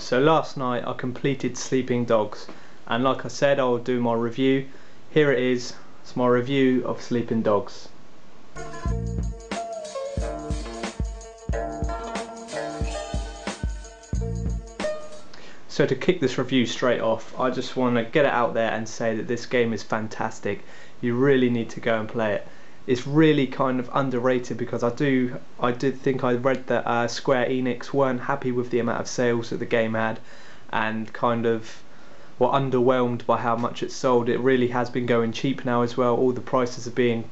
So last night I completed Sleeping Dogs, and like I said, I'll do my review. Here it is. It's my review of Sleeping Dogs. So to kick this review straight off, I just want to get it out there and say that this game is fantastic. You really need to go and play it. It's really kind of underrated because I did think I read that Square Enix weren't happy with the amount of sales that the game had, and kind of were underwhelmed by how much it sold. It really has been going cheap now as well. All the prices are being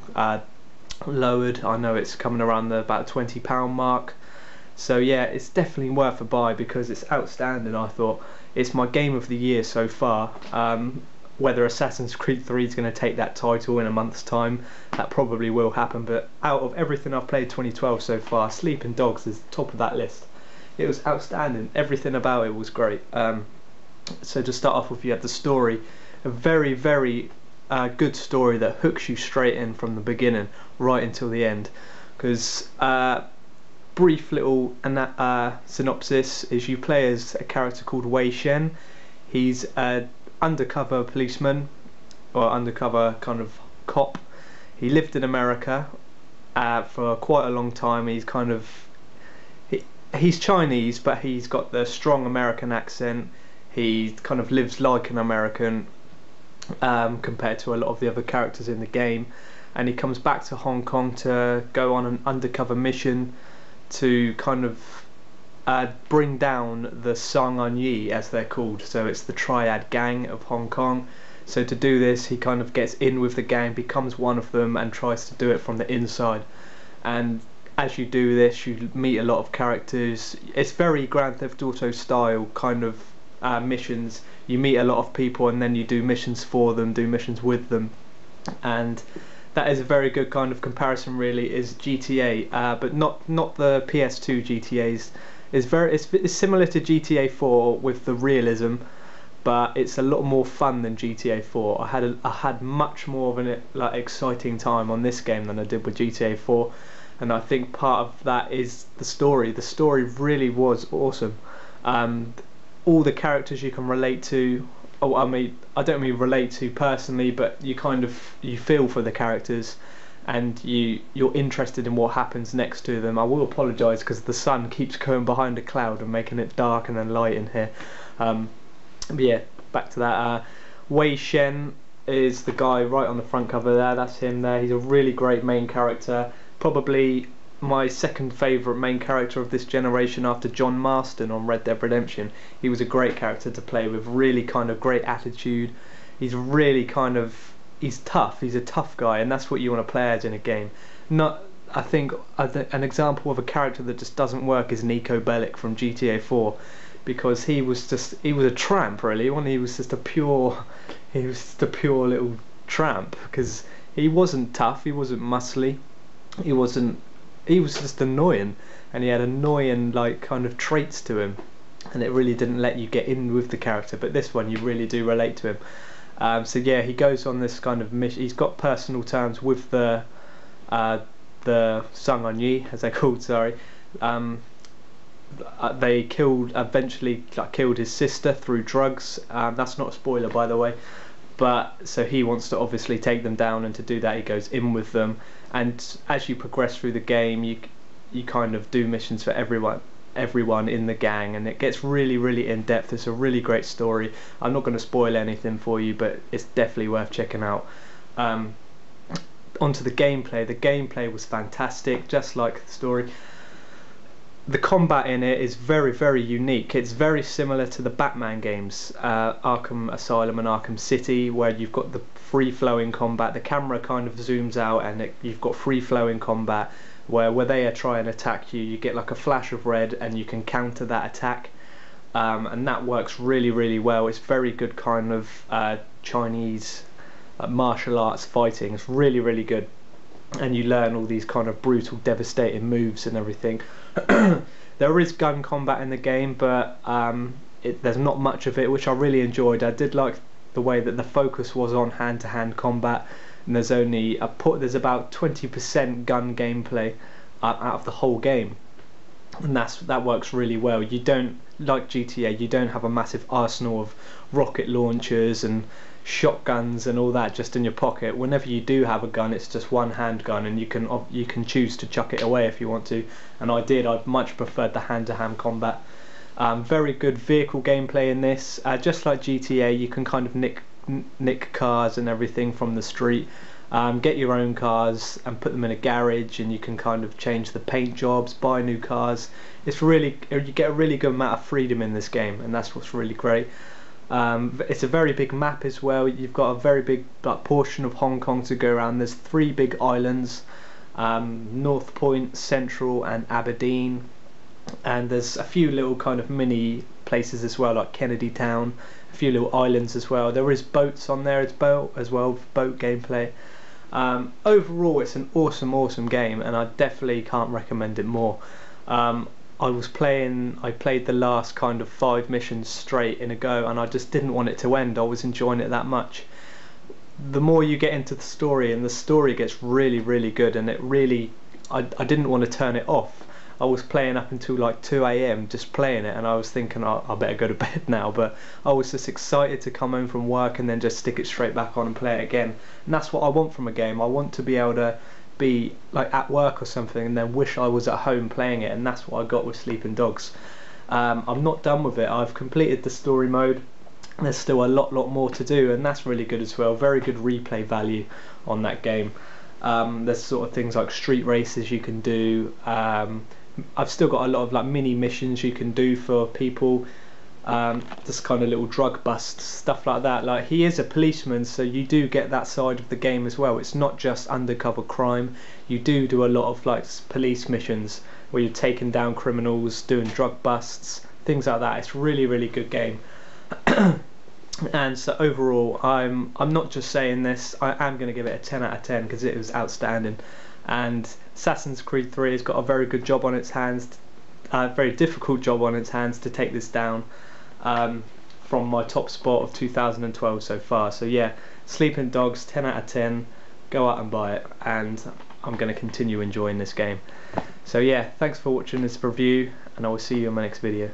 lowered. I know it's coming around the about £20 mark. So yeah, it's definitely worth a buy because it's outstanding. I thought it's my game of the year so far. Whether Assassin's Creed 3 is going to take that title in a month's time, that probably will happen, but out of everything I've played 2012 so far, Sleeping Dogs is top of that list. It was outstanding. Everything about it was great. So to start off with, you have the story, a very, very good story that hooks you straight in from the beginning right until the end. Because brief little synopsis is you play as a character called Wei Shen. He's a undercover policeman, or undercover kind of cop. He lived in America for quite a long time. He's kind of he's Chinese, but he's got the strong American accent. He kind of lives like an American compared to a lot of the other characters in the game, and he comes back to Hong Kong to go on an undercover mission to kind of bring down the Sang Yi, as they're called. So it's the triad gang of Hong Kong. So to do this, he kind of gets in with the gang, becomes one of them, and tries to do it from the inside. And as you do this, you meet a lot of characters. It's very Grand Theft Auto style kind of missions. You meet a lot of people and then you do missions for them, do missions with them, and that is a very good kind of comparison really, is GTA, but not the PS2 GTAs. It's similar to GTA 4 with the realism, but it's a lot more fun than GTA 4. I had much more of an exciting time on this game than I did with GTA 4, and I think part of that is the story. The story really was awesome. All the characters you can relate to. Oh, I don't mean relate to personally, but you feel for the characters, and you're interested in what happens next to them. I will apologise because the sun keeps going behind a cloud and making it dark and then light in here. But yeah, back to that. Wei Shen is the guy right on the front cover there. That's him there. He's a really great main character. Probably my second favourite main character of this generation after John Marston on Red Dead Redemption. He was a great character to play with. Really kind of great attitude. He's really kind of he's tough. He's a tough guy, and that's what you want to play as in a game. I think an example of a character that just doesn't work is Nico Bellic from GTA 4, because he was a tramp really. He was just a pure little tramp, because he wasn't tough, he wasn't muscly, he was just annoying, and he had annoying like kind of traits to him, and it really didn't let you get in with the character. But this one you really do relate to him. So yeah, he goes on this kind of mission. He's got personal terms with the Sang Yi, as they're called. Sorry, they eventually killed his sister through drugs. That's not a spoiler, by the way. But so he wants to obviously take them down, and to do that he goes in with them. And as you progress through the game, you kind of do missions for everyone in the gang, and it gets really, really in depth. It's a really great story. I'm not going to spoil anything for you, but it's definitely worth checking out. Onto the gameplay. The gameplay was fantastic, just like the story. The combat in it is very, very unique. It's very similar to the Batman games, Arkham Asylum and Arkham City, where you've got the free-flowing combat. The camera kind of zooms out, and you've got free-flowing combat where they try and attack you, you get like a flash of red and you can counter that attack, and that works really, really well. It's very good kind of Chinese martial arts fighting. It's really, really good, and you learn all these kind of brutal, devastating moves and everything. There is gun combat in the game, but there's not much of it, which I really enjoyed. I did like the way that the focus was on hand-to-hand combat, and there's about 20% gun gameplay out of the whole game. and that works really well. You don't, like GTA, you don't have a massive arsenal of rocket launchers and shotguns and all that just in your pocket. Whenever you do have a gun, it's just one handgun, and you can choose to chuck it away if you want to, and I much preferred the hand-to-hand combat. Very good vehicle gameplay in this. Just like GTA, you can kind of nick cars and everything from the street. Get your own cars and put them in a garage, and you can kind of change the paint jobs, buy new cars. You get a really good amount of freedom in this game, and that's what's really great. It's a very big map as well. You've got a very big portion of Hong Kong to go around. There's 3 big islands, North Point, Central and Aberdeen, and there's a few little kind of mini places as well, like Kennedy Town, a few little islands as well. There is boats on there as well, boat gameplay. Overall, it's an awesome game, and I definitely can't recommend it more. I played the last kind of 5 missions straight in a go, and I just didn't want it to end. I was enjoying it that much. The more you get into the story, and the story gets really good, and I didn't want to turn it off. I was playing up until like 2 AM just playing it, and I was thinking, oh, I better go to bed now, but I was just excited to come home from work and then just stick it straight back on and play it again. And that's what I want from a game. I want to be able to be like at work or something and then wish I was at home playing it, and that's what I got with Sleeping Dogs. I'm not done with it. I've completed the story mode. There's still a lot more to do, and that's really good as well. Very good replay value on that game. There's sort of things like street races you can do. I've still got a lot of like mini missions you can do for people, just kind of little drug busts, stuff like that. Like, he is a policeman, so you do get that side of the game as well. It's not just undercover crime. You do a lot of like police missions where you're taking down criminals, doing drug busts, things like that. It's really good game. And so overall, I'm not just saying this, I am going to give it a 10 out of 10 because it was outstanding. And Assassin's Creed 3 has got a very good job on its hands, a very difficult job on its hands to take this down from my top spot of 2012 so far. So yeah, Sleeping Dogs, 10 out of 10, go out and buy it, and I'm going to continue enjoying this game. So yeah, thanks for watching this review, and I will see you in my next video.